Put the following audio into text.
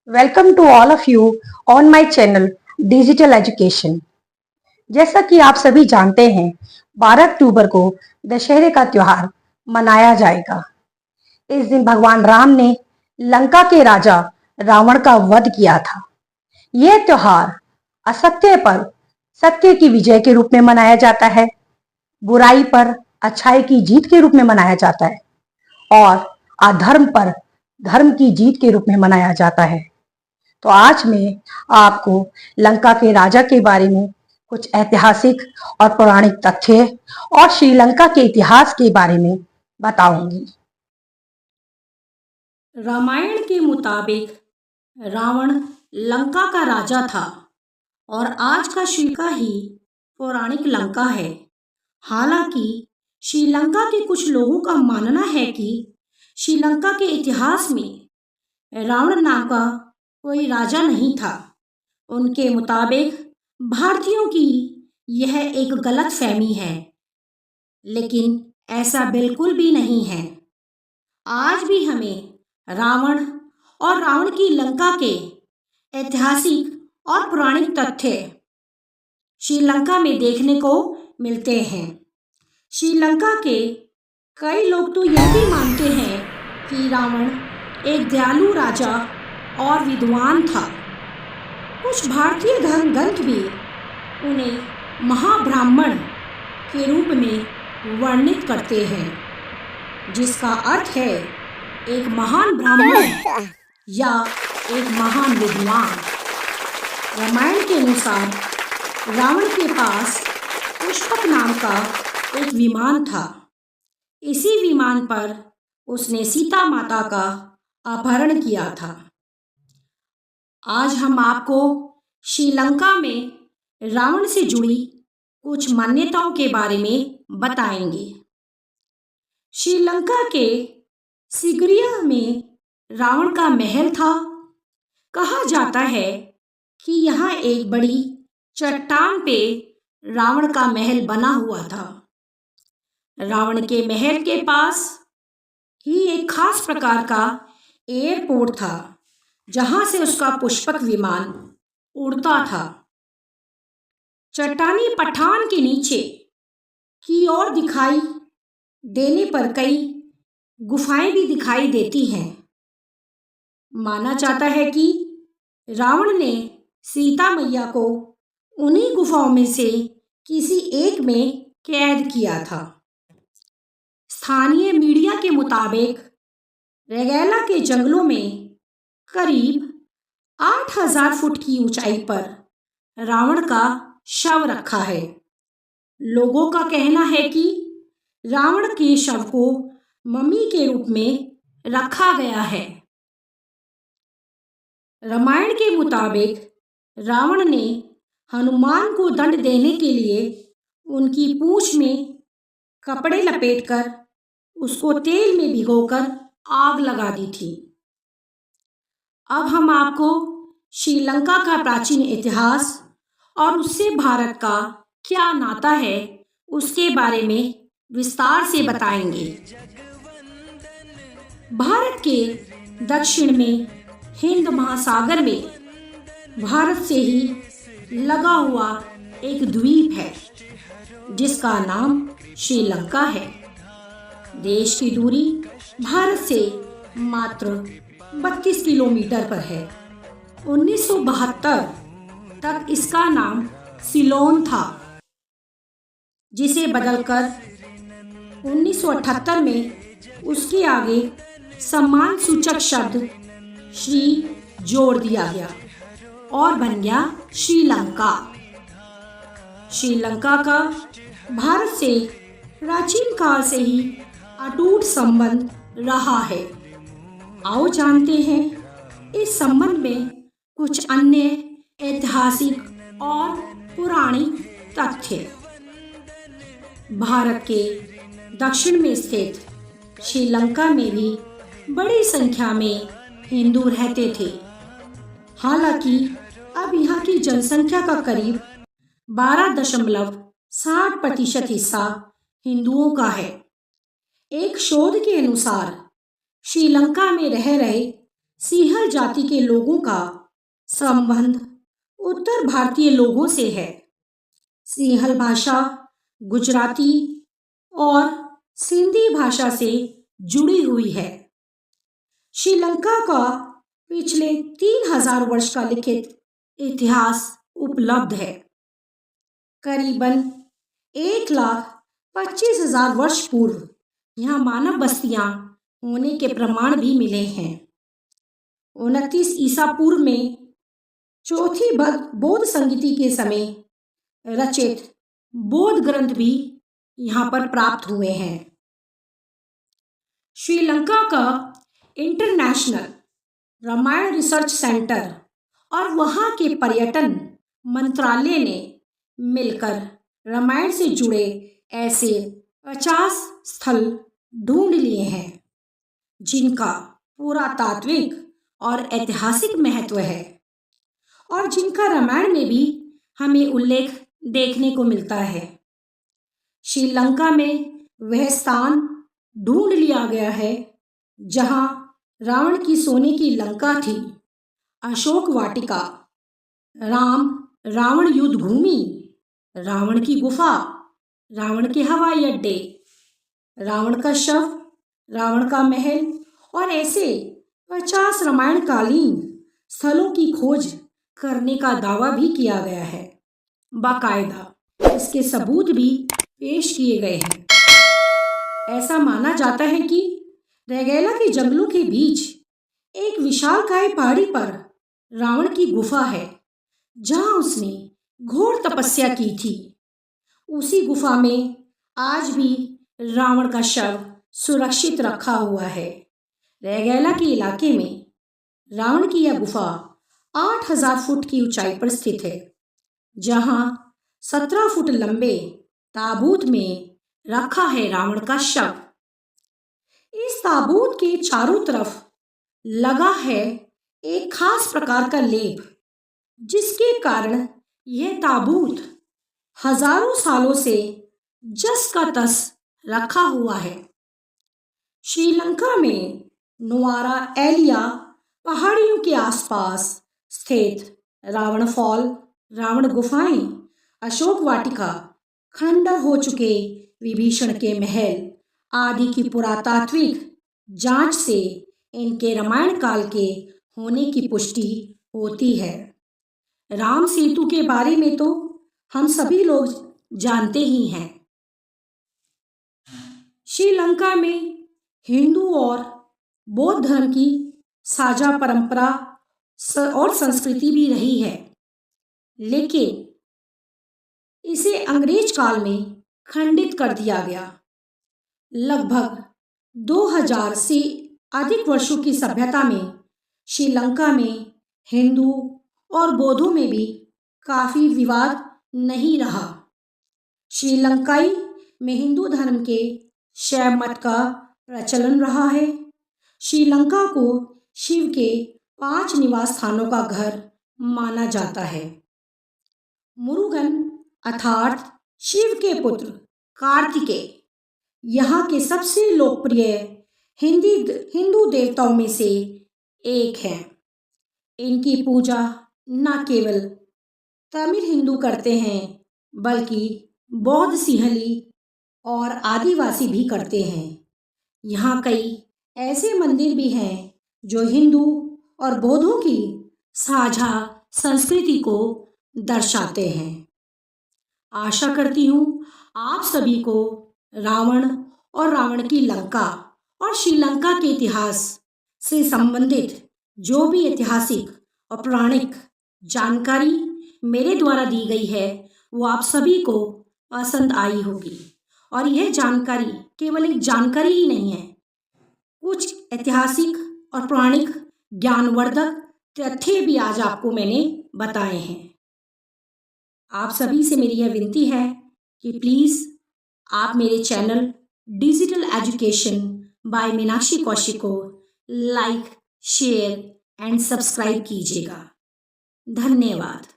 Welcome to all of you on my channel digital education. जैसा कि आप सभी जानते हैं, 12 अक्टूबर को दशहरे का त्योहार मनाया जाएगा। इस दिन भगवान राम ने लंका के राजा रावण का वध किया था। यह त्योहार असत्य पर सत्य की विजय के रूप में मनाया जाता है, बुराई पर अच्छाई की जीत के रूप में मनाया जाता है और अधर्म पर धर्म की जीत के रूप में मनाया जाता है। तो आज मैं आपको लंका के राजा के बारे में कुछ ऐतिहासिक और पौराणिक तथ्य और श्रीलंका के इतिहास के बारे में बताऊंगी। रामायण के मुताबिक रावण लंका का राजा था और आज का श्रीलंका ही पौराणिक लंका है। हालांकि श्रीलंका के कुछ लोगों का मानना है कि श्रीलंका के इतिहास में रावण नाम का कोई राजा नहीं था। उनके मुताबिक भारतीयों की यह एक गलत फहमी है, लेकिन ऐसा बिल्कुल भी नहीं है। आज भी हमें रावण और रावण की लंका के ऐतिहासिक और पौराणिक तथ्य श्रीलंका में देखने को मिलते हैं। श्रीलंका के कई लोग तो यह भी मानते हैं कि रावण एक दयालु राजा और विद्वान था। कुछ भारतीय धर्म ग्रंथ भी उन्हें महाब्राह्मण के रूप में वर्णित करते हैं, जिसका अर्थ है एक महान ब्राह्मण या एक महान विद्वान। रामायण के अनुसार रावण के पास पुष्पक नाम का एक विमान था। इसी विमान पर उसने सीता माता का अपहरण किया था। आज हम आपको श्रीलंका में रावण से जुड़ी कुछ मान्यताओं के बारे में बताएंगे। श्रीलंका के सिगरिया में रावण का महल था। कहा जाता है कि यहाँ एक बड़ी चट्टान पे रावण का महल बना हुआ था। रावण के महल के पास ही एक खास प्रकार का एयरपोर्ट था, जहां से उसका पुष्पक विमान उड़ता था। चट्टानी पठान के नीचे की ओर दिखाई देने पर कई गुफाएं भी दिखाई देती हैं। माना जाता है कि रावण ने सीता मैया को उन्हीं गुफाओं में से किसी एक में कैद किया था। स्थानीय मीडिया के मुताबिक रेगैला के जंगलों में करीब 8000 फुट की ऊंचाई पर रावण का शव रखा है। लोगों का कहना है कि रावण के शव को मम्मी के रूप में रखा गया है। रामायण के मुताबिक रावण ने हनुमान को दंड देने के लिए उनकी पूंछ में कपड़े लपेटकर उसको तेल में भिगोकर आग लगा दी थी। अब हम आपको श्रीलंका का प्राचीन इतिहास और उससे भारत का क्या नाता है उसके बारे में विस्तार से बताएंगे। भारत के दक्षिण में हिंद महासागर में भारत से ही लगा हुआ एक द्वीप है, जिसका नाम श्रीलंका है। देश की दूरी भारत से मात्र 32 किलोमीटर पर है। 1972 तक इसका नाम सिलोन था, जिसे बदलकर 1978 में उसके आगे सम्मान सूचक शब्द श्री जोड़ दिया गया और बन गया श्रीलंका। श्रीलंका का भारत से प्राचीन काल से ही अटूट संबंध रहा है। आओ जानते हैं इस संबंध में कुछ अन्य ऐतिहासिक और पौराणिक तथ्य। भारत के दक्षिण में स्थित श्रीलंका में भी बड़ी संख्या में हिंदू रहते थे। हालांकि अब यहाँ की जनसंख्या का करीब 12.60% हिस्सा हिंदुओं का है। एक शोध के अनुसार श्रीलंका में रह रहे सिंहल जाति के लोगों का संबंध उत्तर भारतीय लोगों से है। सिंहल भाषा गुजराती और सिंधी भाषा से जुड़ी हुई है। श्रीलंका का पिछले 3000 वर्ष का लिखित इतिहास उपलब्ध है। करीबन 1,25,000 वर्ष पूर्व यहाँ मानव बस्तियां होने के प्रमाण भी मिले हैं। 29 ईसा पूर्व में चौथी बौद्ध संगीति के समय रचित बौद्ध ग्रंथ भी यहाँ पर प्राप्त हुए हैं। श्रीलंका का इंटरनेशनल रामायण रिसर्च सेंटर और वहाँ के पर्यटन मंत्रालय ने मिलकर रामायण से जुड़े ऐसे 50 स्थल ढूंढ लिए हैं जिनका पुरातात्विक और ऐतिहासिक महत्व है और जिनका रामायण में भी हमें उल्लेख देखने को मिलता है। श्रीलंका में वह स्थान ढूंढ लिया गया है जहां रावण की सोने की लंका थी, अशोक वाटिका, रावण युद्ध भूमि, रावण की गुफा, रावण के हवाई अड्डे, रावण का शव, रावण का महल और ऐसे 50 रामायणकालीन स्थलों की खोज करने का दावा भी किया गया है। बाकायदा इसके सबूत भी पेश किए गए हैं। ऐसा माना जाता है कि रैगैला के जंगलों के बीच एक विशालकाय पहाड़ी पर रावण की गुफा है जहां उसने घोर तपस्या की थी। उसी गुफा में आज भी रावण का शव सुरक्षित रखा हुआ है। रैगैला के इलाके में रावण की यह गुफा 8000 फुट की ऊंचाई पर स्थित है जहां 17 फुट लंबे ताबूत में रखा है रावण का शव। इस ताबूत के चारों तरफ लगा है एक खास प्रकार का लेप जिसके कारण यह ताबूत हजारों सालों से जस का तस रखा हुआ है। श्रीलंका में नुआरा एलिया पहाड़ियों के आसपास स्थित रावण फॉल, रावण गुफाएं, अशोक वाटिका, खंडर हो चुके विभीषण के महल आदि की पुरातात्विक जांच से इनके रामायण काल के होने की पुष्टि होती है। राम सेतु के बारे में तो हम सभी लोग जानते ही हैं। श्रीलंका में हिंदू और बौद्ध धर्म की साझा परंपरा और संस्कृति भी रही है, लेकिन इसे अंग्रेज काल में खंडित कर दिया गया। लगभग 2000 से अधिक वर्षों की सभ्यता में श्रीलंका में हिंदू और बौद्धों में भी काफी विवाद नहीं रहा। श्रीलंकाई में हिंदू धर्म के शैव मत का प्रचलन रहा है। श्रीलंका को शिव के 5 निवास स्थानों का घर माना जाता है। मुरुगन अर्थात शिव के पुत्र कार्तिकेय यहाँ के सबसे लोकप्रिय हिंदू देवताओं में से एक हैं। इनकी पूजा न केवल तमिल हिंदू करते हैं बल्कि बौद्ध, सिंहली और आदिवासी भी करते हैं। यहाँ कई ऐसे मंदिर भी हैं जो हिंदू और बौद्धों की साझा संस्कृति को दर्शाते हैं। आशा करती हूँ आप सभी को रावण और रावण की लंका और श्रीलंका के इतिहास से संबंधित जो भी ऐतिहासिक और पौराणिक जानकारी मेरे द्वारा दी गई है वो आप सभी को पसंद आई होगी। और यह जानकारी केवल एक जानकारी ही नहीं है, कुछ ऐतिहासिक और पौराणिक ज्ञानवर्धक तथ्य भी आज आपको मैंने बताए हैं। आप सभी से मेरी यह विनती है कि प्लीज़ आप मेरे channel digital education by Meenakshi Kaushik को लाइक, शेयर एंड सब्सक्राइब कीजिएगा। धन्यवाद।